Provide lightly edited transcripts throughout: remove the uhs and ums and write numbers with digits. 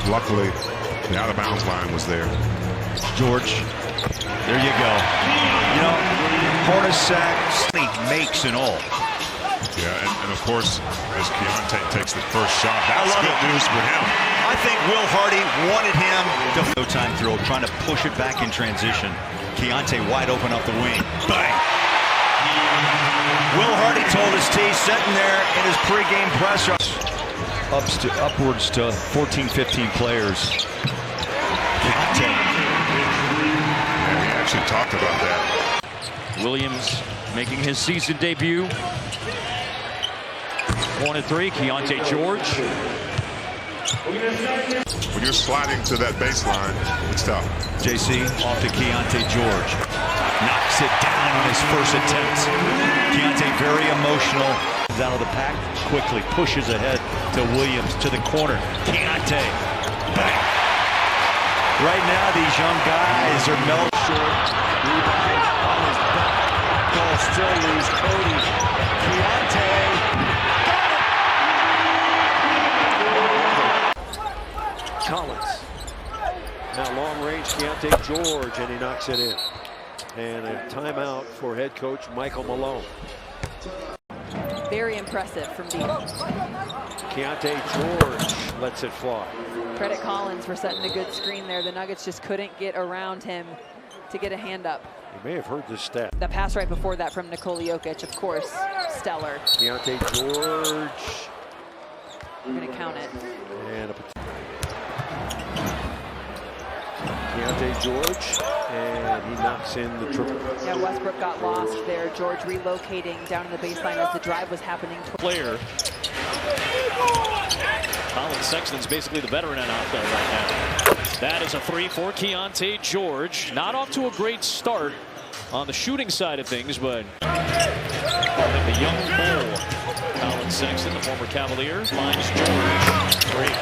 Luckily, the out-of-bounds line was there. George, there you go. You know, Hornacek makes and all. Yeah, and of course, as Keyonte takes the first shot, that's good news for him. I think Will Hardy wanted him to no-time throw, trying to push it back in transition. Keyonte wide open up the wing. Bang! Will Hardy told his team, sitting there in his pregame press upwards to 14, 15 players. Keyonte. And he actually talked about that. Williams making his season debut. 1-3, Keyonte George. When you're sliding to that baseline, it's tough. JC off to Keyonte George. Knocks it down on his first attempt. Keyonte very emotional. Out of the pack, quickly pushes ahead to Williams to the corner. Keyonte. Bang. Right now, these young guys are melting. Rebound on his back. Ball still leaves Cody. Keyonte. Collins. Now long range Keyonte George, and he knocks it in. And a timeout for head coach Michael Malone. Very impressive from deep. Keyonte George lets it fly. Credit Collins for setting a good screen there. The Nuggets just couldn't get around him to get a hand up. You may have heard this stat. The pass right before that from Nikola Jokic, of course, stellar. Keyonte George. We're going to count it. And Keyonte George, and he knocks in the triple. Yeah, Westbrook got lost there. George relocating down in the baseline as the drive was happening. Player. Colin Sexton's basically the veteran out there right now. That is a three for Keyonte George. Not off to a great start on the shooting side of things, but the young bull, Colin Sexton, the former Cavalier, finds George. Three.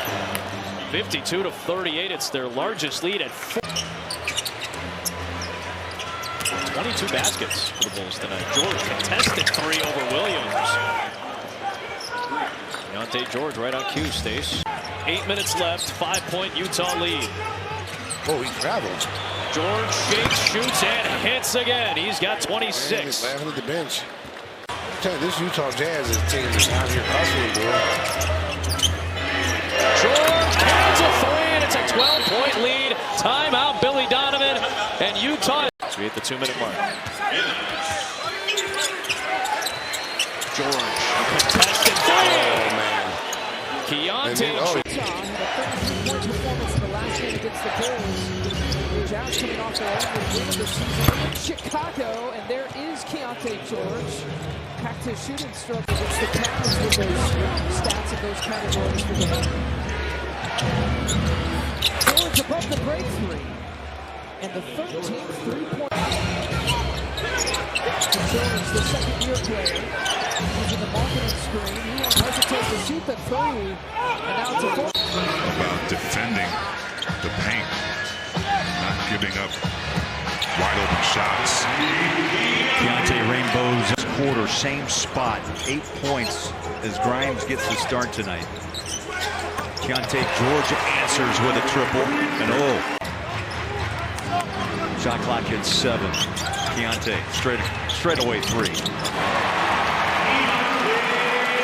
52-38. It's their largest lead at 4. 22 baskets for the Bulls tonight. George contested three over Williams. Keyonte George right on cue, Stace. 8 minutes left, 5-point Utah lead. Oh, he traveled. George shakes, shoots, and hits again. He's got 26. Man, he's laughing at the bench. I'm telling you, this Utah Jazz is team is out here hustling, boy. George has a three, and it's a 12-point lead. Timeout, Billy Donovan, and Utah. So we hit the 2-minute mark. George, contested foul. Oh, man. Keyonte. Utah had a 30-point performance in the last game against the Bulls. The Jazz coming off their own win of the season in Chicago, and there is Keyonte George. Back to shooting stroke against the Cavs with those stats in those categories for the George above the break three. And the 13th three-point. George, the second-year player, using the marketing screen. He won't hesitate to shoot the three. And now it's a four. About defending the paint, not giving up wide open shots. Keyonte rainbows this quarter, same spot, 8 points as Grimes gets the start tonight. Keyonte George answers with a triple, and shot clock hits 7. Keyonte straight away 3. He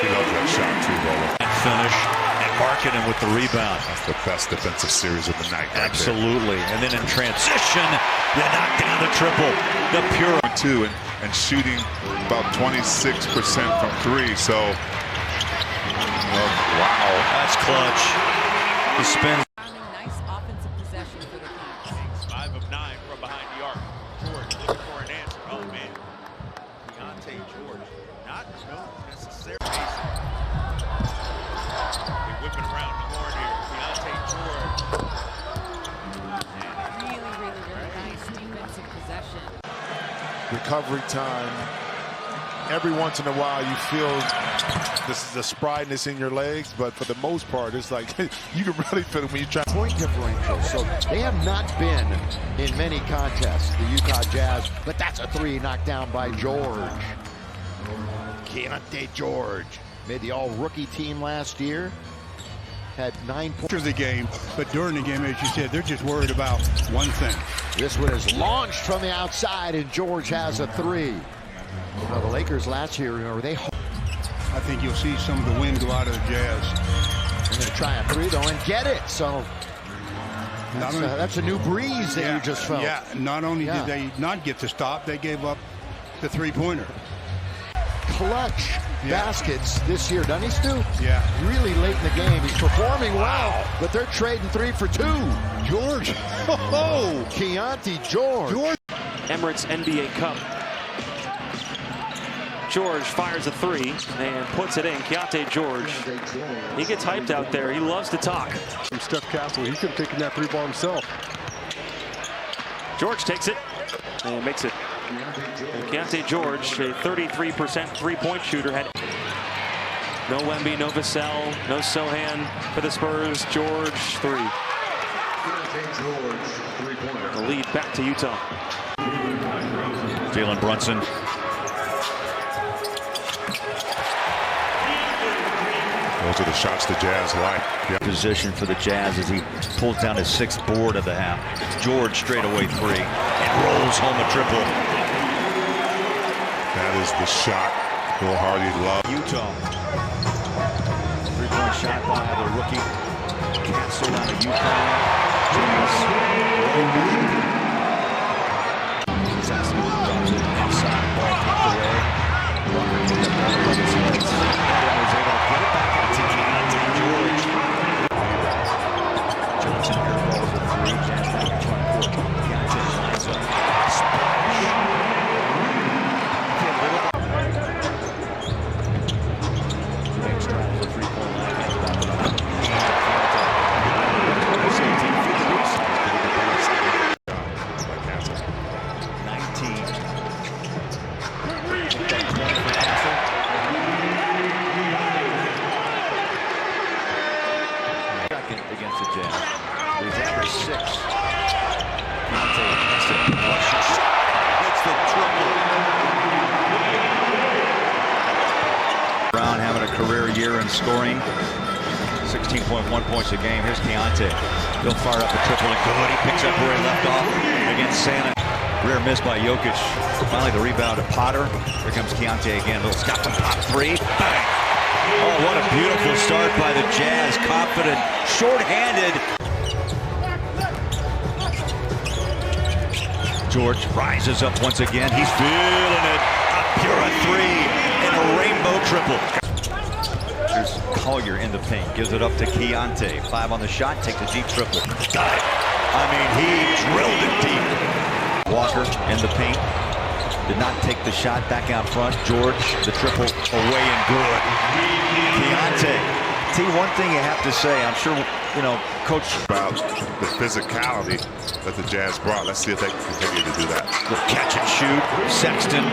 loves that shot too, brother. And finish, and Markkanen with the rebound. That's the best defensive series of the night. Right Absolutely, and then in transition, they knock down the triple. The pure 2 and shooting about 26% from 3. So, wow, that's clutch. He spins. Nice offensive possession for the Kings. 5 of 9 from behind the arc. George looking for an answer. Oh man, Keyonte George, not necessarily. They're whipping around the horn here. Keyonte George. Really nice defensive possession. Recovery time. Every once in a while, you feel the spryness in your legs, but for the most part, it's like you can really feel it when you try. Point differential, so they have not been in many contests, the Utah Jazz, but that's a three knocked down by George. Keyonte George made the all-rookie team last year. had 9 points. After the game, but during the game, as you said, they're just worried about one thing. This one is launched from the outside, and George has a three. Well, the Lakers last year, remember, they... I think you'll see some of the wind go out of the Jazz. They're going to try a three, though, and get it. So that's a new breeze that you just felt. Yeah, not only did they not get the stop, they gave up the three-pointer. Clutch baskets this year, doesn't he, Stu? Yeah. Really late in the game. He's performing well, but they're trading 3 for 2. George. Oh, Keyonte George. Emirates NBA Cup. George fires a three and puts it in. Keyonte George, he gets hyped out there. He loves to talk. From Steph Castle, he could have taken that three ball himself. George takes it and makes it. And Keyonte George, a 33% three-point shooter, had no Wemby, no Vassell, no Sohan for the Spurs. George, three. The lead back to Utah. Jalen Brunson. Those are the shots the Jazz like. Yeah. Position for the Jazz as he pulls down his 6th board of the half. George straight away three and rolls home a triple. That is the shot Will Hardy loved. Utah. 3-point shot by the rookie. Canceled out of Utah. Outside ball kicked away. Walker took the ball from his legs and was able to get it back out to Keyonte George. Johnson airballs the three. Jazz back in front court. Keyonte lines up. Splash. Banks tries a 3-point line. Gets back it up. 19. Against the Jazz. He's after 6. Keyonte has to flush a shot. Hits the triple. Brown having a career year in scoring. 16.1 points a game. Here's Keyonte. He'll fire up a triple and good. He picks up where he left off against Santa. Rear miss by Jokic. Finally the rebound to Potter. Here comes Keyonte again. Little Scotland pop three. Bang! Oh, what a beautiful start by the Jazz. Confident, short-handed. George rises up once again. He's feeling it. A pure three and a rainbow triple. Here's Collier in the paint. Gives it up to Keyonte. 5 on the shot. Takes a deep triple. Got it. I mean, he drilled it deep. Walker in the paint. Did not take the shot back out front. George, the triple away and good. Keyonte. See, one thing you have to say, I'm sure, you know, Coach... About the physicality that the Jazz brought. Let's see if they can continue to do that. The catch and shoot. Sexton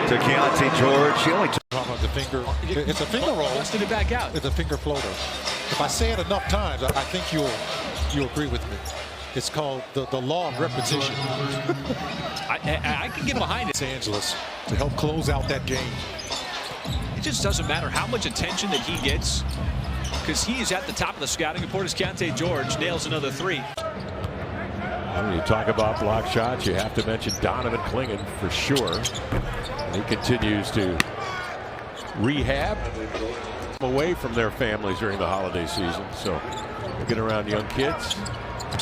to Keyonte George. He only took... The finger. It's a finger roll. Busted it back out. It's a finger floater. If I say it enough times, I think you'll agree with me. It's called the law of repetition. I can get behind it. Los Angeles to help close out that game. It just doesn't matter how much attention that he gets, because he is at the top of the scouting report as Keyonte George nails another three. When you talk about block shots, you have to mention Donovan Clingan for sure. And he continues to rehab away from their families during the holiday season. So looking around young kids,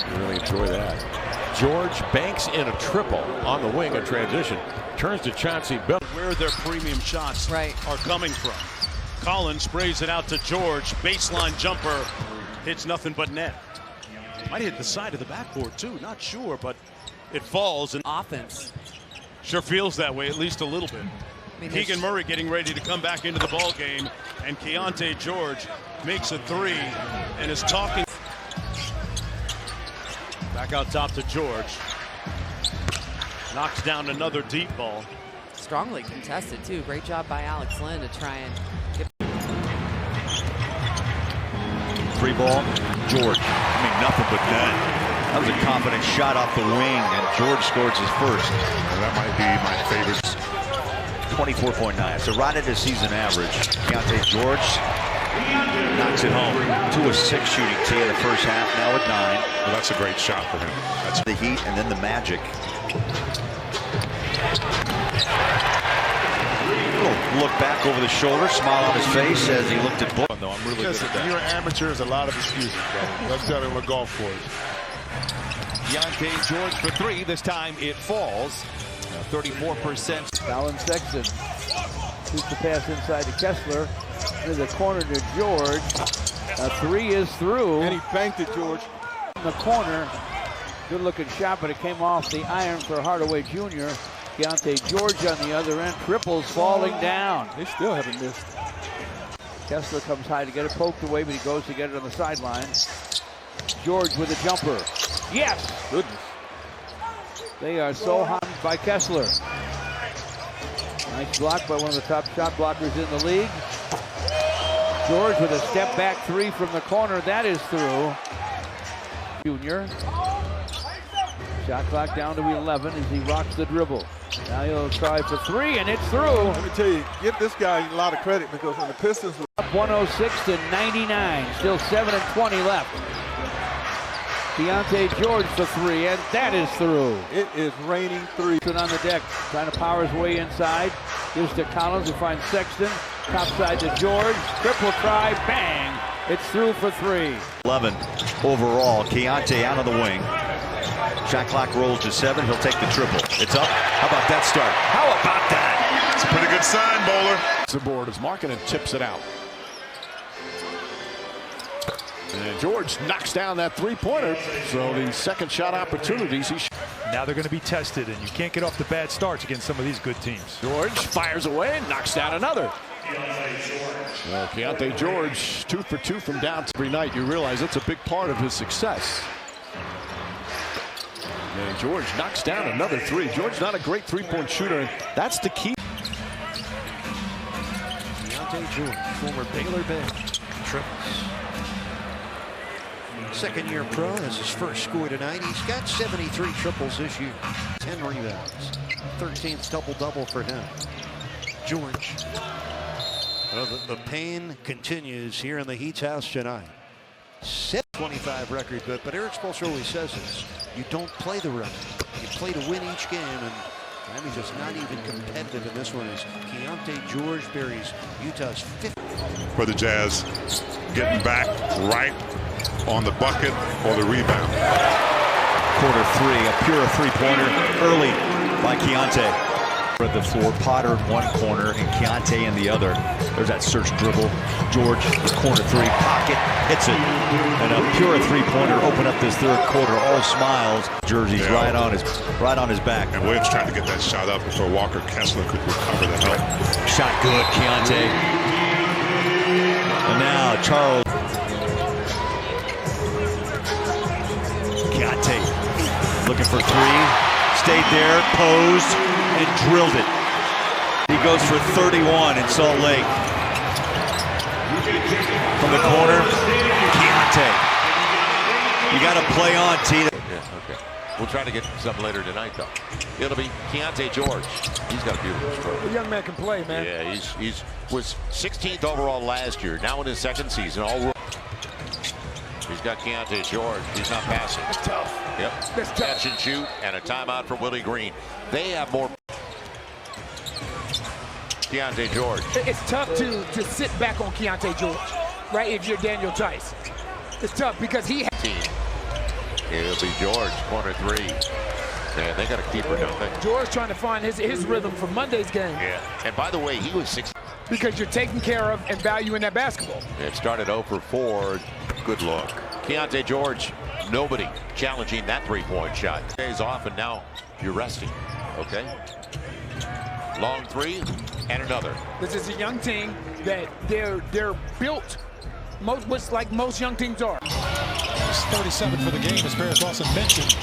you really enjoy that. George banks in a triple on the wing in transition. Turns to Chauncey Billups. Where their premium shots are coming from. Collins sprays it out to George. Baseline jumper. Hits nothing but net. Might hit the side of the backboard too. Not sure, but it falls. And offense. Sure feels that way, at least a little bit. I mean, Keegan Murray getting ready to come back into the ball game, and Keyonte George makes a three and is talking. Back out top to George. Knocks down another deep ball. Strongly contested too. Great job by Alex Len to try and get. Free ball. George. I mean, nothing but net. That was a confident shot off the wing, and George scores his first. That might be my favorite. 24.9. So right at his season average. Keyonte George Knocks it home. 2 of 6 shooting T in the first half, now at 9. Well, that's a great shot for him. That's the Heat and then the Magic. Look back over the shoulder, smile on his face as he looked at Book. No, I'm really good at that. You're an amateur, there's a lot of excuses, bro. Let's get on the golf course. Keyonte George for 3. This time it falls. 34%. Fallon Sexton shoots the pass inside to Kessler. To the corner to George. A 3 is through. And he banked it, George. In the corner. Good looking shot, but it came off the iron for Hardaway Jr. Keyonte George on the other end. Triples falling down. They still haven't missed. Kessler comes high to get it poked away, but he goes to get it on the sideline. George with a jumper. Yes! Goodness. They are so hot by Kessler. Nice block by one of the top shot blockers in the league. George with a step back 3 from the corner. That is through. Junior. Shot clock down to 11 as he rocks the dribble. Now he'll try for 3, and it's through. Let me tell you, give this guy a lot of credit because when the Pistons were up 106 to 99, still 7 and 20 left. Keyonte George for 3, and that is through. It is raining 3. On the deck, trying to power his way inside. Gives to Collins, who finds Sexton. Top side to George. Triple try, bang! It's through for 3. 11 overall. Keyonte out of the wing. Shot clock rolls to 7. He'll take the triple. It's up. How about that start? How about that? It's a pretty good sign, Bowler. The board is marking and tips it out. And George knocks down that 3-pointer. So the second shot opportunities. Now they're going to be tested, and you can't get off the bad starts against some of these good teams. George fires away and knocks down another. Well, Keyonte George 2 for 2 from down every night. You realize that's a big part of his success. And George knocks down another 3. George not a great 3-point shooter. That's the key. Keyonte George, former Baylor bench, triples. Second-year pro, that's his first score tonight. He's got 73 triples this year. 10 rebounds. 13th double-double for him. George. Well, the pain continues here in the Heat's house tonight. 25 record, but Eric Spoelstra always says this. You don't play the record. You play to win each game, and I mean, just not even competitive in this one is Keyonte George buries Utah's 5th. For the Jazz, getting back right on the bucket or the rebound. Quarter 3, a pure 3-pointer early by Keyonte. At the floor, Potter in one corner and Keyonte in the other. There's that search dribble. George, corner 3, pocket, hits it. And a pure 3-pointer open up this third quarter. All smiles. Jersey's right on his back. And Williams tried to get that shot up before Walker Kessler could recover the help. Shot good, Keyonte. And now Charles. Keyonte looking for 3. Stayed there, posed, and drilled it. He goes for 31 in Salt Lake. From the corner, Keyonte. You got to play on, T. Yeah, okay. We'll try to get something later tonight, though. It'll be Keyonte George. He's got a beautiful stroke. The young man can play, man. Yeah, he's was 16th overall last year. Now in his second season, all. He's got Keyonte George. He's not passing. It's tough. Yep. That's tough. Catch and shoot, and a timeout for Willie Green. They have more. Keyonte George. It's tough to sit back on Keyonte George, right? If you're Daniel Tice, it's tough because he. It'll be George, corner 3. Yeah, they got a keeper, don't they? George trying to find his rhythm for Monday's game. Yeah, and by the way, he was 6. Because you're taking care of and valuing that basketball. It started 0 for 4. Good look. Keyonte George, nobody challenging that 3-point shot. Days off, and now you're resting, okay? Long 3 and another. This is a young team that they're built most like most young teams are. It's 37 for the game, as Paris Lawson mentioned.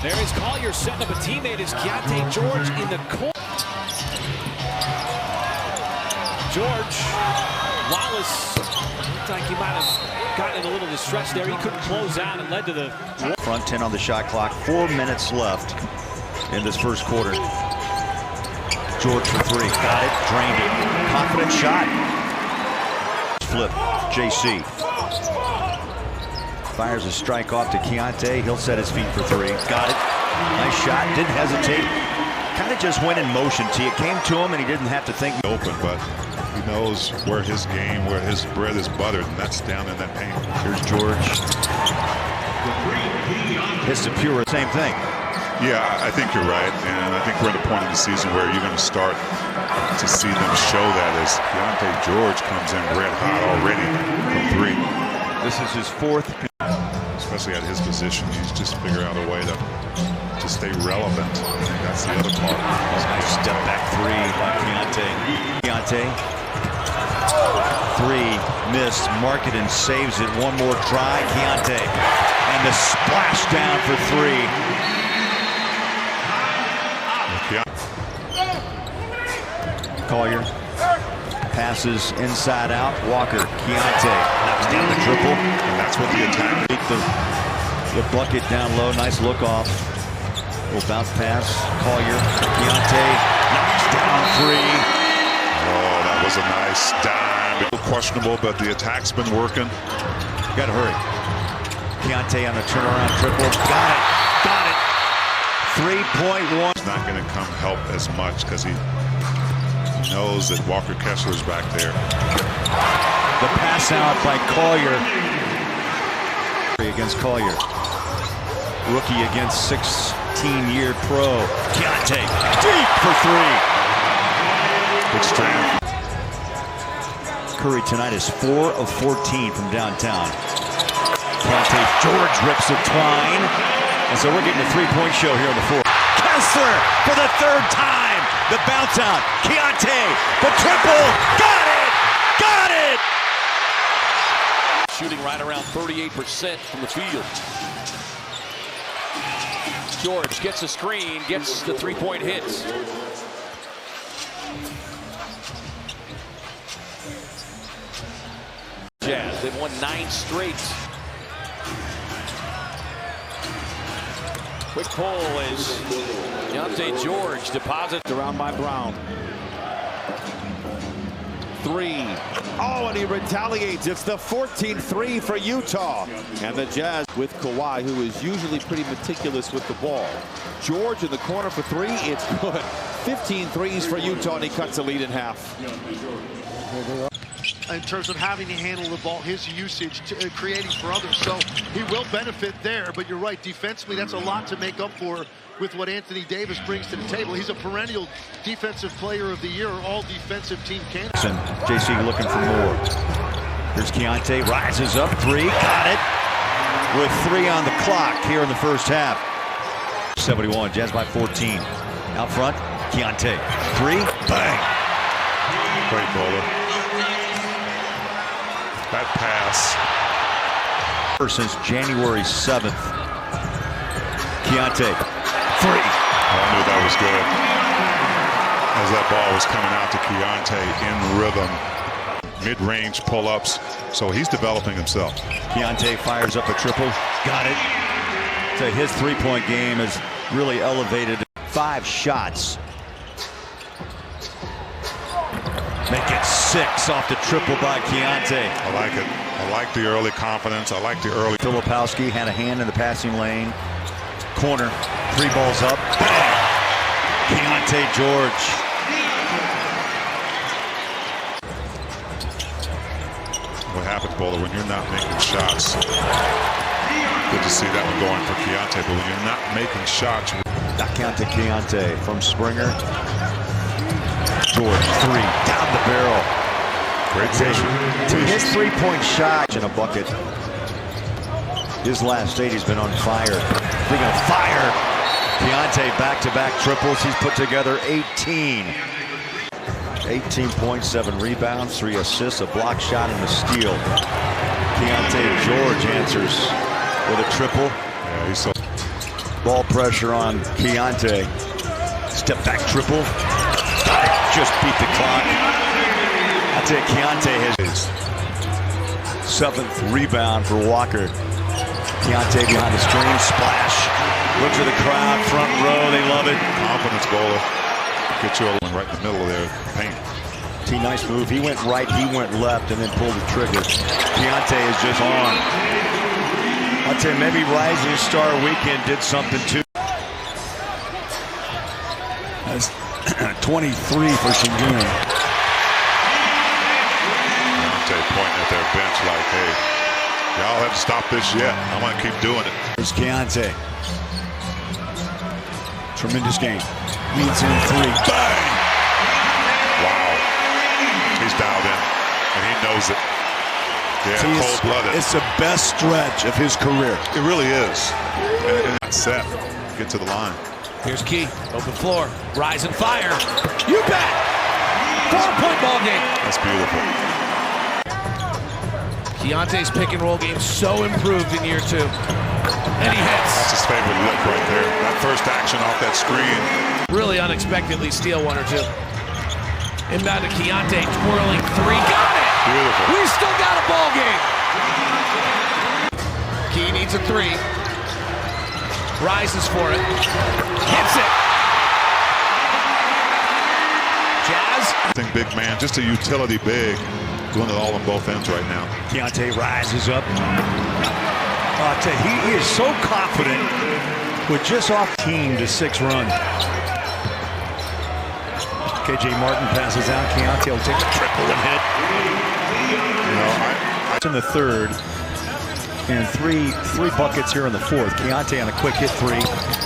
There is Collier setting up a teammate as Keyonte George in the corner. George, Wallace, looked like he might have gotten in a little distress there. He couldn't close out and led to the front 10 on the shot clock. 4 minutes left in this first quarter. George for 3, got it, drained it. Confident shot. flip. JC fires a strike off to Keyonte. He'll set his feet for three. Got it. Nice shot. Didn't hesitate. Kind of just went in motion. See, it came to him and he didn't have to think. Open, but he knows where his game, where his bread is buttered, and that's down in that paint. Here's George. Hits the pure. Same thing. Yeah, I think you're right, and I think we're at a point in the season where you're going to start to see them show that as Keyonte George comes in red hot already from three. This is his fourth. Especially at his position, he's just figured out a way to stay relevant. I think that's the other part. Nice step back three by Keyonte. Keyonte. Three missed. Marketing saves it. One more try. Keyonte. And the splash down for three. Collier passes inside out. Walker. Keyonte knocks down the triple. And that's what the attack. The bucket down low. Nice look off. Little bounce pass. Collier. Keyonte knocks down three. Oh, that was a nice dime. A little questionable, but the attack's been working. Got to hurry. Keyonte on a turnaround triple. Got it. Got it. 3.1. It's not going to come help as much because he knows that Walker Kessler's back there. The pass out by Collier. Against Collier. Rookie against 16-year pro. Keyonte deep for three. Big strand. Curry tonight is 4 of 14 from downtown. Keyonte George rips a twine. And so we're getting a three-point show here on the fourth. Kessler for the third time. The bounce out. Keyonte, the triple. Got it! Got it! Shooting right around 38% from the field. George gets a screen, gets the three-point hit. Jazz, they've won 9 straight. Quick pull is Keyonte George deposits around by Brown. Three. Oh, and he retaliates. It's the 14-3 for Utah. And the Jazz with Kawhi, who is usually pretty meticulous with the ball. George in the corner for three. It's good. 15 threes for Utah, and he cuts the lead in half. In terms of having to handle the ball, his usage, creating for others. So he will benefit there, but you're right, defensively, that's a lot to make up for with what Anthony Davis brings to the table. He's a perennial defensive player of the year, all defensive team candidate. JC looking for more. Here's Keyonte, rises up, three, got it. With 3 on the clock here in the first half. 71, Jazz by 14. Out front, Keyonte, three, bang. Great bowler. That pass. Since January 7th. Keyonte, three. I knew that was good. As that ball was coming out to Keyonte in rhythm. Mid-range pull-ups. So he's developing himself. Keyonte fires up a triple. Got it. So his three-point game is really elevated. 5 shots. Make it 6 off the triple by Keyonte. I like it. I like the early confidence. I like the early. Filipowski had a hand in the passing lane. Corner. 3 balls up. Bang! Keyonte George. What happens, Bowler, when you're not making shots? Good to see that one going for Keyonte, but when you're not making shots. Knock count to Keyonte from Springer. George, 3, down the barrel. Great vision. To his three-point shot in a bucket. His last 8, he's been on fire. Speaking of fire, Keyonte back-to-back triples. He's put together 18. 18 points, 7 rebounds, 3 assists, a block shot, and a steal. Keyonte George answers with a triple. Yeah, he's so. Ball pressure on Keyonte. Step back triple. Got it. Just beat the clock. I'll take Keyonte his 7th rebound for Walker. Keyonte behind the screen, splash. Look to the crowd, front row, they love it. Confidence bowler. Get you a one right in the middle of their paint. Keyonte, nice move. He went right, he went left, and then pulled the trigger. Keyonte is just on. I'll tell you, maybe Rising Star Weekend did something too. That's 23 for Sengun. Keyonte pointing at their bench like, hey, y'all haven't stopped this yet. I'm going to keep doing it. There's Keyonte. Tremendous game. Leads in 3. Bang! Wow. He's dialed in, and he knows it. Yeah, cold-blooded. It's the best stretch of his career. It really is. And that's set. Get to the line. Here's Key. Open floor. Rise and fire. You bet! 4-point ball game. That's beautiful. Keyonte's pick and roll game so improved in year 2. And he hits. That's his favorite look right there. That first action off that screen. Really unexpectedly steal 1 or 2. Inbound to Keyonte, twirling 3. Got it! Beautiful. We still got a ball game. Key needs a 3. Rises for it. Hits it. Jazz. I think big man, just a utility big. Doing it all on both ends right now. Keyonte rises up. He is so confident with just off team to 6 runs. KJ Martin passes out. Keyonte will take a triple and hit. You know, in the third, and three buckets here in the fourth. Keyonte on a quick hit 3.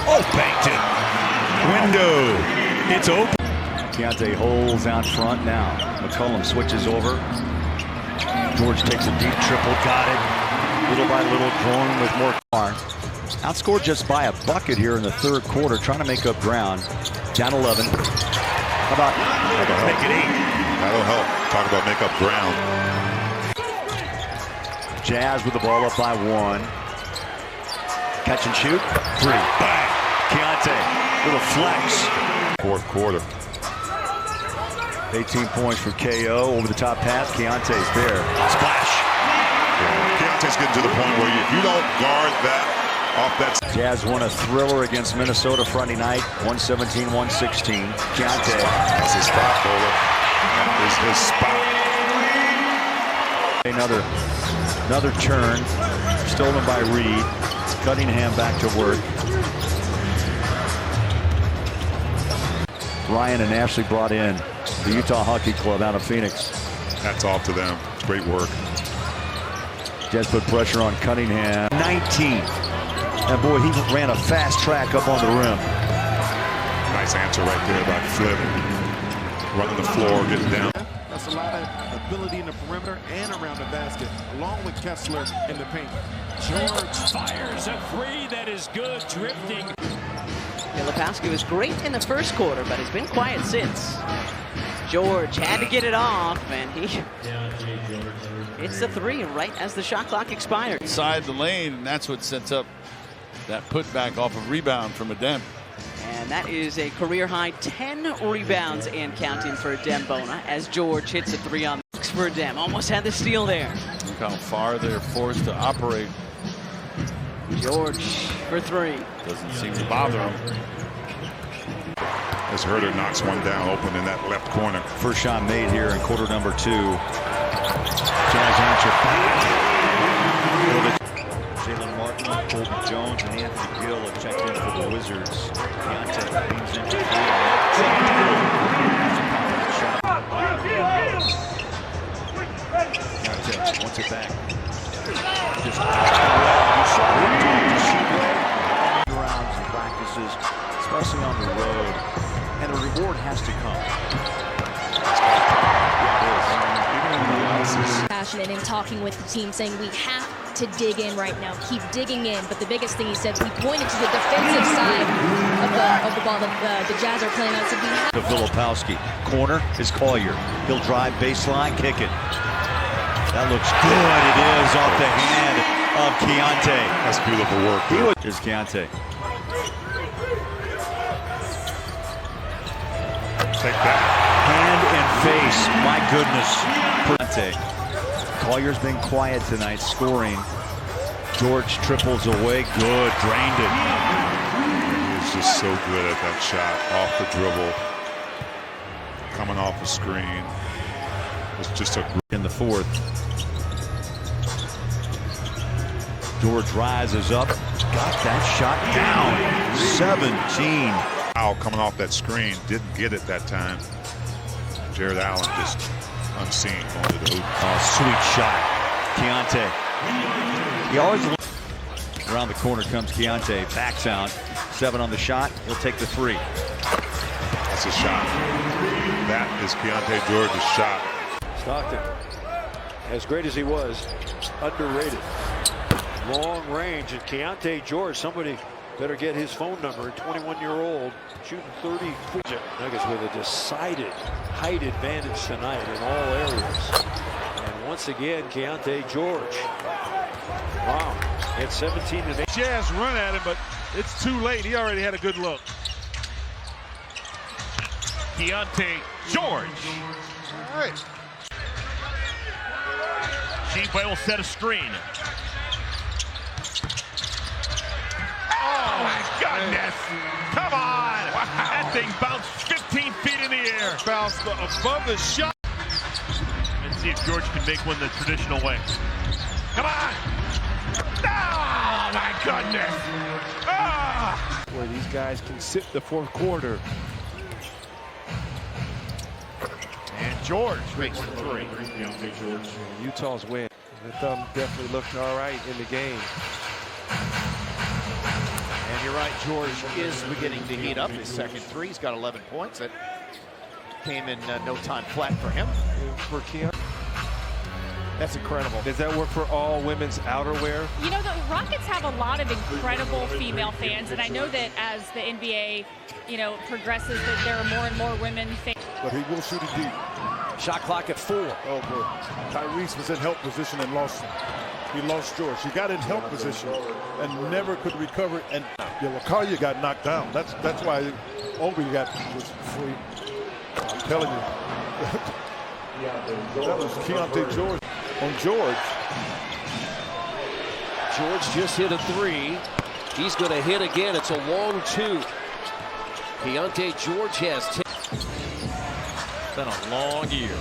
Oh, banked it. Window. It's open. Keyonte holds out front now. McCollum switches over. George takes a deep triple. Got it. Little by little, growing with more car. Outscored just by a bucket here in the third quarter, trying to make up ground. Down 11. How about make it 8? That'll help. Talk about make up ground. Jazz with the ball up by 1. Catch and shoot. 3. Bang! Keyonte with a flex. Fourth quarter. 18 points for KO. Over the top pass. Keyonte's there. Splash. Yeah. Keyonte's getting to the point where if you don't guard that off that. Jazz won a thriller against Minnesota Friday night. 117-116. Keyonte. That's his spot, Bowler. That is his spot. Another turn. Stolen by Reed. Cunningham back to work. Ryan and Ashley brought in the Utah Hockey Club out of Phoenix. That's off to them. It's great work. Jazz put pressure on Cunningham. 19. And boy, he ran a fast track up on the rim. Nice answer right there by Flip. Running the floor, getting down. That's a lot of ability in the perimeter and around the basket, along with Kessler in the paint. George fires a 3 that is good, drifting. Lepowski was great in the first quarter, but he's been quiet since. George had to get it off, and he hits the 3 right as the shot clock expired. Inside the lane, and that's what sets up that putback off of rebound from Adem. And that is a career-high 10 rebounds and counting for Dembona as George hits a 3 on the box for Dem. Almost had the steal there. Look how far they're forced to operate. George for 3. Doesn't seem to bother him. As Herder knocks one down open in that left corner. First shot made here in quarter number 2. Jazz answer back. Jalen Martin, Colby Jones, and Anthony Gill have checked in for the Wizards. Keyonte beams into 3. Keyonte wants it back. Just rounds and practices, especially on the road, and a reward has to come. Passionate in talking with the team, saying we have to dig in right now, keep digging in. But the biggest thing he said, he pointed to the defensive side of the ball that the Jazz are playing on. So we have to Filipowski. Corner is Collier. He'll drive baseline, kick it. That looks good. It is off the hand of Keyonte. That's beautiful work. Here's Keyonte. Take that. Hand and face. My goodness. Keyonte. Collier's been quiet tonight, scoring. George triples away. Good. Drained it. He was just so good at that shot. Off the dribble. Coming off the screen. was just a in the fourth. George rises up, got that shot down. 17. Foul coming off that screen, didn't get it that time. Jared Allen just unseen going to the hoop. Oh, sweet shot, Keyonte. He always around the corner comes Keyonte, backs out. 7 on the shot. He'll take the 3. That's a shot. That is Keyonte George's shot. Stockton, as great as he was, underrated. Long range, and Keyonte George, somebody better get his phone number. 21-year-old shooting 34. Nuggets with a decided height advantage tonight in all areas. And once again, Keyonte George. Wow, it's 17-8. Jazz run at him, but it's too late. He already had a good look. Keyonte George. All right. Sheba will set a screen. Oh my goodness! Come on! Wow. That thing bounced 15 feet in the air. Bounced above the shot. And see if George can make one the traditional way. Come on! Oh my goodness! Ah! Where these guys can sit the fourth quarter. And George makes the 3. Utah's win. The thumb definitely looked all right in the game. And you're right, George is beginning to heat up. His second 3, he's got 11 points. That came in no time flat for him. For Keyonte. That's incredible. Does that work for all women's outerwear? You know, the Rockets have a lot of incredible female fans, and I know that as the NBA, progresses, that there are more and more women fans. But he will shoot it deep. Shot clock at 4. Oh, boy. Tyrese was in help position and lost him. He lost George. He got in help position and never could recover. And Lakalia got knocked down. That's why Obi was free. I'm telling you. That was Keyonte George on George. George just hit a 3. He's going to hit again. It's a long 2. Keyonte George has 10. It's been a long year.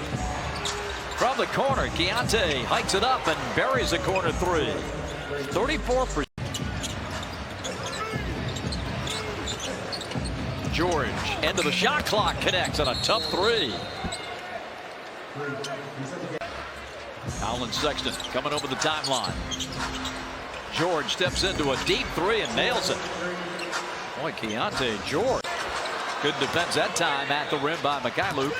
From the corner, Keyonte hikes it up and buries a corner 3. 34%. George, end of the shot clock, connects on a tough 3. Allen Sexton coming over the timeline. George steps into a deep 3 and nails it. Boy, Keyonte George. Good defense that time at the rim by Mikhailuk.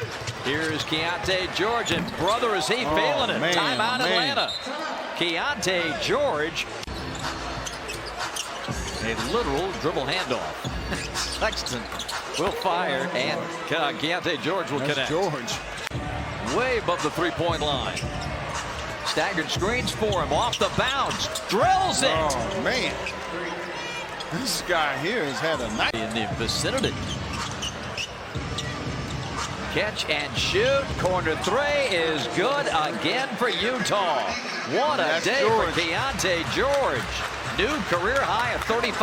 Here's Keyonte George, and brother, is he feeling it. Timeout Atlanta. Keyonte George. A literal dribble handoff. Sexton will fire, and Keyonte George will connect. George. Way above the 3-point line. Staggered screens for him, off the bounce, drills it. Oh, man. This guy here has had a night. In the vicinity. Catch and shoot. Corner 3 is good again for Utah. What a day for Keyonte George. New career high of 35.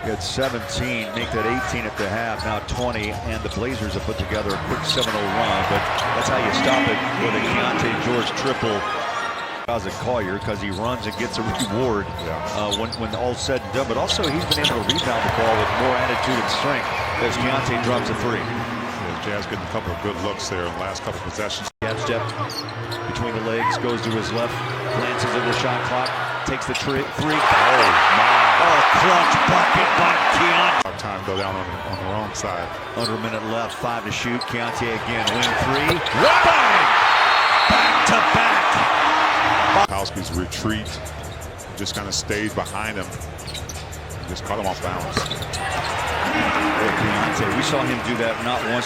He had 17, make that 18 at the half, now 20, and the Blazers have put together a quick 7-0 run, but that's how you stop it with a Keyonte George triple. As a Collier, because he runs and gets a reward when all's said and done, but also he's been able to rebound the ball with more attitude and strength as Keyonte drops a 3. Jazz getting a couple of good looks there in the last couple of possessions. Jab step between the legs, goes to his left, glances at the shot clock, takes the 3. Oh, my. Oh, clutch bucket by Keyonte. Time go down on the wrong side. Under a minute left, 5 to shoot. Keyonte again, wing 3. Bang! Back to back. Kowski's retreat just kind of stayed behind him. Just caught him off balance. Keyonte, we saw him do that not once.